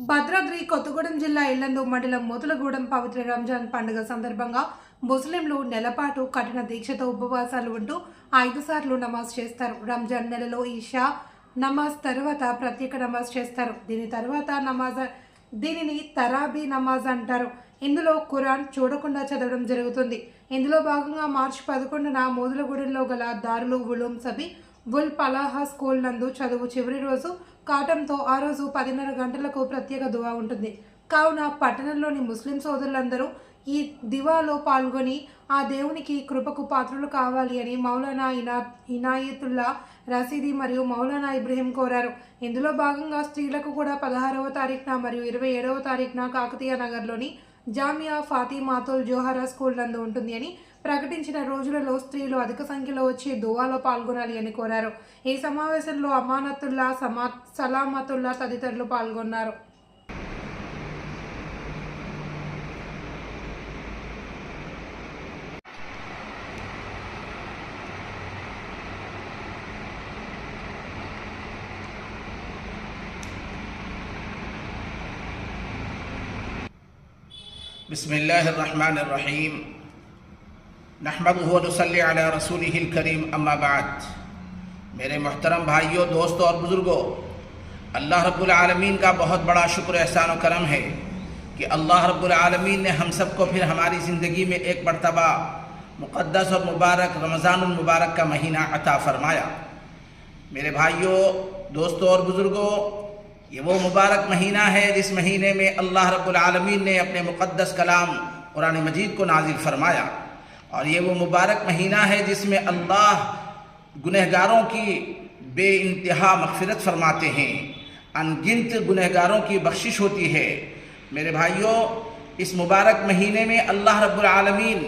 భద్రాద్రి కొత్తగూడెం జిల్లా ఇల్లందు మండలం మొదలగూడెం పవిత్ర రంజాన్ పండుగ సందర్భంగా ముస్లింలు నెలపాటు కఠిన దీక్షతో ఉపవాసాలు ఉంటూ 5 సార్లు నమాజ్ చేస్తారు. రంజాన్ నెలలో ఈషా నమాజ్ తర్వాత ప్రత్యేక నమాజ్ చేస్తారు. దీనిని తరాబీ నమాజ్ అంటారు. ఇందులో ఖురాన్ చూడకుండా చదవడం జరుగుతుంది. ఇందులో భాగంగా మార్చి 11న మొదలగూడెంలో గల దారుల్ ఉలూమ్ సబీ ఉల్ ఫలాహ్ స్కూల్ నందు చదువు చివరి రోజు కావడంతో ఆ రోజు 10:30 గంటలకు ప్రత్యేక దువా ఉంటుంది. కావున పట్టణంలోని ముస్లిం సోదరులందరూ ఈ దివాలో పాల్గొని ఆ దేవునికి కృపకు పాత్రలు కావాలి అని మౌలానా ఇనాయతుల్లా రసీది మరియు మౌలానా ఇబ్రహీం కోరారు. ఇందులో భాగంగా స్త్రీలకు కూడా 16వ తారీఖున మరియు 27వ తారీఖున కాకతీయ నగర్లోని జామియా ఫాతిమాతుల్ జోహరా స్కూల్ నందు ఉంటుంది అని ప్రకటించిన రోజులలో స్త్రీలు అధిక సంఖ్యలో వచ్చి దువాలో పాల్గొనాలి అని కోరారు. ఈ సమావేశంలో అమానతుల్లా సలామతుల్లా తదితరులు పాల్గొన్నారు. बिस्मिल्लाहिर्रहमानिर्रहीम नहमदुहु व नुसल्ली अला रसूलिहिल करीम अम्मा बाद। मेरे मोहतरम भाइयों, दोस्तों और बुज़ुर्गों, अल्लाह रब्बुल आलमीन का बहुत बड़ा शुक्र एहसान व करम है कि अल्लाह रब्बुल आलमीन ने हम सबको फिर हमारी ज़िंदगी में एक मरतबा मुक़द्दस और मुबारक रमज़ानुल मुबारक का महीना अता फ़रमाया। मेरे भाइयों, दोस्तों और बुज़ुर्गों, ये वो मुबारक महीना है जिस महीने में अल्लाह रब्बुल आलमीन ने अपने मुक़द्दस कलाम कुरान मजीद को नाजिल फरमाया। और ये वो मुबारक महीना है जिसमें अल्लाह गुनहगारों की बेइंतहा मग़फ़िरत फरमाते हैं, अनगिनत गुनहगारों की बख्शिश होती है। मेरे भाइयों, इस मुबारक महीने में अल्लाह रब्बुल आलमीन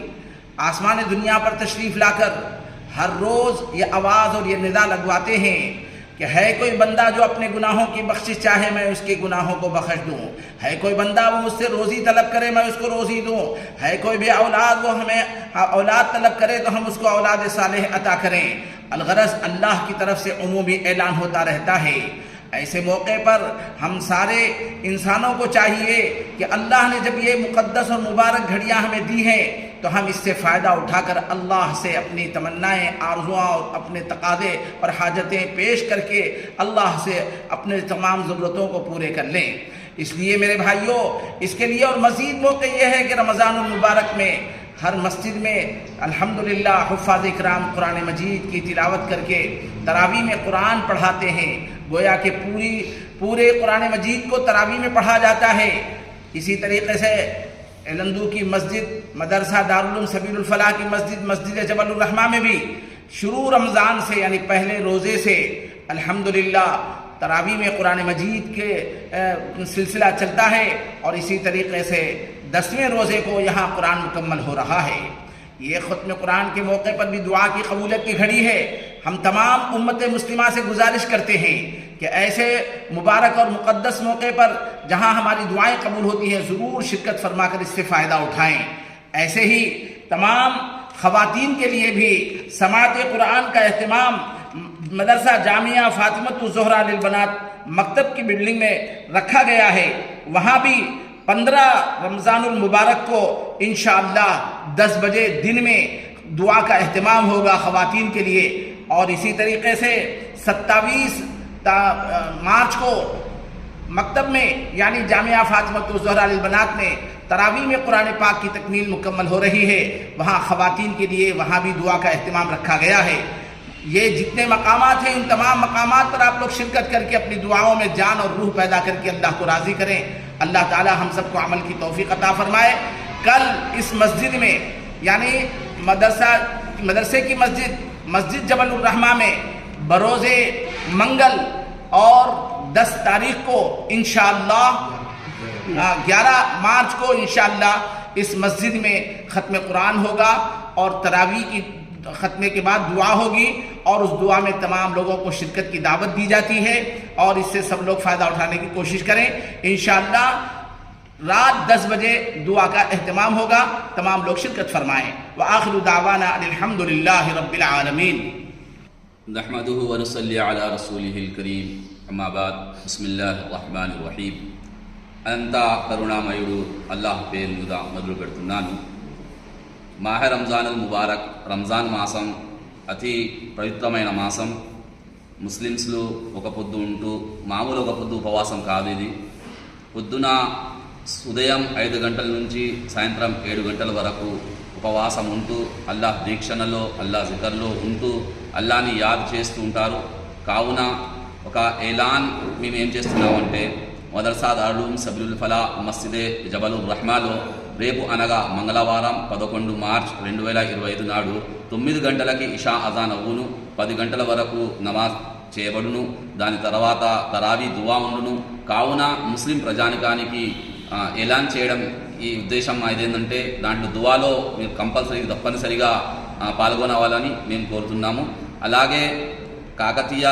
आसमान दुनिया पर तशरीफ़ लाकर हर रोज़ ये आवाज़ और ये निदा लगवाते हैं कि है कोई बंदा जो अपने गुनाहों की बख्शिश चाहे, मैं उसके गुनाहों को बख्श दूँ। है कोई बंदा वो मुझसे रोज़ी तलब करे, मैं उसको रोज़ी दूँ। है कोई भी औलाद वो हमें औलाद तलब करे तो हम उसको औलाद सालेह अता करें। अलगरज अल्लाह की तरफ से उमूमी ऐलान होता रहता है। ऐसे मौके पर हम सारे इंसानों को चाहिए कि अल्लाह ने जब ये मुक़द्दस और मुबारक घड़ियाँ हमें दी हैं तो हम इससे फ़ायदा उठाकर अल्लाह से अपनी तमन्नाएँ, आरज़ुआँ और अपने तकाज़े और हाजतें पेश करके अल्लाह से अपने तमाम ज़रूरतों को पूरे कर लें। इसलिए मेरे भाइयों, इसके लिए और मज़ीद मौक़ा ये है कि रमज़ानुल मुबारक में हर मस्जिद में अल्हम्दुलिल्लाह हुफ़्फ़ाज़ इकराम कुरान मजीद की तिलावत करके तरावी में कुरान पढ़ाते हैं। गोया कि पूरे कुरान मजीद को तरावी में पढ़ा जाता है। इसी तरीक़े से इलंदू की मस्जिद, मदरसा दारुल उलूम सबीलुल फलाह की मस्जिद जबलुर रहमा में भी शुरू रमज़ान से यानी पहले रोज़े से अल्हम्दुलिल्लाह तरावी में कुरान मजीद के सिलसिला चलता है। और इसी तरीक़े से 10वें रोज़े को यहाँ कुरान मुकम्मल हो रहा है। ये ख़त्म कुरान के मौके पर भी दुआ की कबूलियत की घड़ी है। हम तमाम उम्मत मुस्लिमा से गुजारिश करते हैं कि ऐसे मुबारक और मुक़द्दस मौके पर जहाँ हमारी दुआएं कबूल होती हैं ज़रूर शिरकत फरमाकर इससे फ़ायदा उठाएँ। ऐसे ही तमाम ख़वातीन के लिए भी समाअत कुरान का अहतमाम मदरसा जामिया फ़ातिमतुज़ ज़ोहरा लिल बनात मकतब की बिल्डिंग में रखा गया है। वहाँ भी 15 रमज़ानुल मुबारक को इंशाअल्लाह 10 बजे दिन में दुआ का अहतमाम होगा ख़वातीन के लिए। और इसी तरीक़े से 27 मार्च को मकतब में यानी जामिया फ़ातिमतुज़ ज़ोहरा लिल बनात में तरावी में कुरान पाक की तकमील मुकम्मल हो रही है। वहाँ ख़वातीन के लिए वहाँ भी दुआ का अहतमाम रखा गया है। ये जितने मकामात हैं उन तमाम मकामात पर आप लोग शिरकत करके अपनी दुआओं में जान और रूह पैदा करके अल्लाह को राज़ी करें। अल्लाह ताला हम सबको अमल की तौफ़ीक़ अता फ़रमाए। कल इस मस्जिद में यानी मदरसे की मस्जिद जबलुर रहमा में बरोज़े मंगल और 10 तारीख़ को इंशाअल्लाह 11 मार्च को इंशाअल्लाह इस मस्जिद में ख़त्म कुरान होगा और तरावी की ख़त्मे के बाद दुआ होगी और उस दुआ में तमाम लोगों को शिरकत की दावत दी जाती है और इससे सब लोग फ़ायदा उठाने की कोशिश करें। इंशाअल्लाह रात 10 बजे दुआ का एहतमाम होगा, तमाम लोग शिरकत फरमाएँ। व आखिरु दावाना अल्हम्दुलिल्लाहि रब्बिल आलमीन। नहमदुहु व नुसल्ली अला रसूलिहिल करीम अम्मा बाद। बिस्मिल्लाहिर्रहमानिर्रहीम। అనంత కరుణామయుడు అల్లాహ్ పేరు మీద మొదలు పెడుతున్నాను. మాహె రంజానుల్ ముబారక్, రంజాన్ మాసం అతి పవిత్రమైన మాసం. ముస్లిమ్స్లు ఒక పొద్దు ఉంటూ, మామూలు ఒక పొద్దు ఉపవాసం కాదు ఇది. పొద్దున ఉదయం 5 గంటల నుంచి సాయంత్రం 7 గంటల వరకు ఉపవాసం ఉంటూ అల్లాహ్ దీక్షణలో, అల్లాహ్ జికర్లో ఉంటూ అల్లాహ్ని యాద్ చేస్తూ ఉంటారు. కావున ఒక ఏలాన్ మేము ఏం చేస్తున్నామంటే, మదర్సా దారుల్ సబీలుల్ ఫలా మస్జిదే జబలుర్ రహ్మాలో రేపు అనగా మంగళవారం 11 మార్చ్ 2025 నాడు 9 గంటలకి ఇషా అజాన్ అవ్వును. 10 గంటల వరకు నమాజ్ చేయబడును. దాని తర్వాత తరావీ దువా ఉండును. కావున ముస్లిం ప్రజానికానికి ఎలాన్ చేయడం ఈ ఉద్దేశం ఇదేంటంటే, దాంట్లో దువాలో మీరు తప్పనిసరిగా పాల్గొనవాలని మేము కోరుతున్నాము. అలాగే కాకతీయ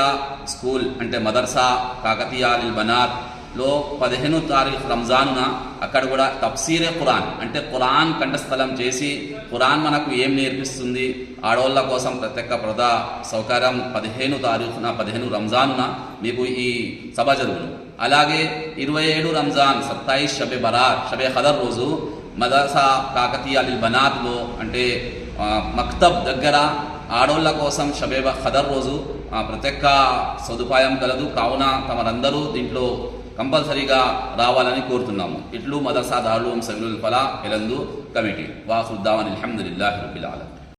స్కూల్ అంటే మదర్సా కాకతీయ లిల్ బనాత్ లో 15వ తారీఖు రంజానున అక్కడ కూడా తఫ్సీరే ఖురాన్ అంటే ఖురాన్ కంఠస్థలం చేసి ఖురాన్ మనకు ఏం నేర్పిస్తుంది, ఆడవాళ్ళ కోసం ప్రత్యేక సౌకర్యం 15వ తారీఖున 15 రంజానున మీకు ఈ సభ జరుగును. అలాగే 27 రంజాన్ 27 షబే బరాత్ షబే ఖదర్ రోజు మదర్సా కాకతీయ లిల్ బనాత్లో అంటే మక్తబ్ దగ్గర ఆడోళ్ళ కోసం షబే ఖదర్ రోజు ప్రత్యేక సదుపాయం కలదు. కావున తమరందరూ దీంట్లో కంపల్సరీగా రావాలని కోరుతున్నాము. ఇట్లు మదర్సా దారుల్ సబీలుల్ ఫలా ఎలందు కమిటీ. వాఖిరు దావానా అల్హమ్దులిల్లాహి రబ్బిల్ ఆలమీన్.